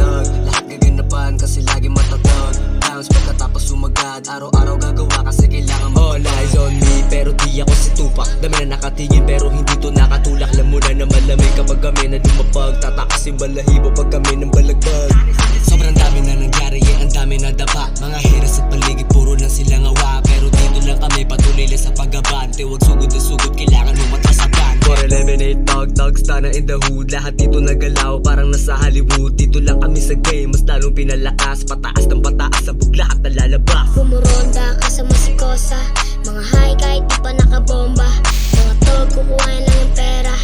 tag. Lahat gaganapan kasi lagi matatag. Bounce pagkatapos sumagad, araw-araw gagawa kasi kailangan mo. All eyes on me pero di ako si Tupac. Dami na nakatingin pero hindi to nakatulak. Alam mo na na malamig kapag kami na lumapag. Tatakas yung balahibo pag kami ng balagbag. Sobrang dami na nangyari, ang dami na dapa. Mga hiras at paligid puro lang silang awa. Pero dito lang kami patuloy lang sa pag-abante. Huwag sugod na sugod, kailangan mo matasagan. 411 tag, stunner in the hood. Lahat dito nagalaw, parang nasa Hollywood. Dito lang kami sa game, mas lalong pinalakas. Pataas ng pataas, sabog lahat na lalabas. Bumuronda ka sa masikosa, mga high kahit di pa nakabomba. Mga tol, kukuhain lang yung pera.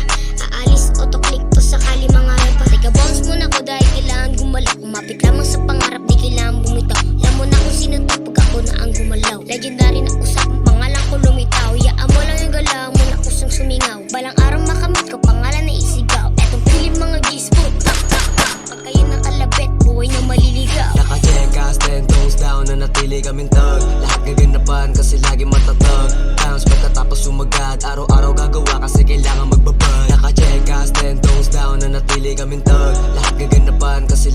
Aalis, autoclick to sakali mga repa. Teka, bounce muna ko dahil kailangan gumalaw. Kumapit lamang sa pangarap, di kailangan bumitaw. Alam mo na kung sino to pag ako na ang gumalaw. Legendary na usap, pangalan ko lumitaw. Yaan mo lang yung galaw, muna kusang sumingaw. Balang araw makamit ko, pangalan na isigaw. Etong pilim mga G-spot, tak tak tak. Pag kayo nakalabit, buhay na maliligaw. Naka-checkas, 10 toes down, nanatili kaming tag. Lahat gaganapan kasi lagi matatag. Bounce pagkatapos sumagad, araw-araw gagawa kasi kailangan magbabad. Naka-checkas, 10 toes down, nanatili kaming tag. Lahat gaganapan kasi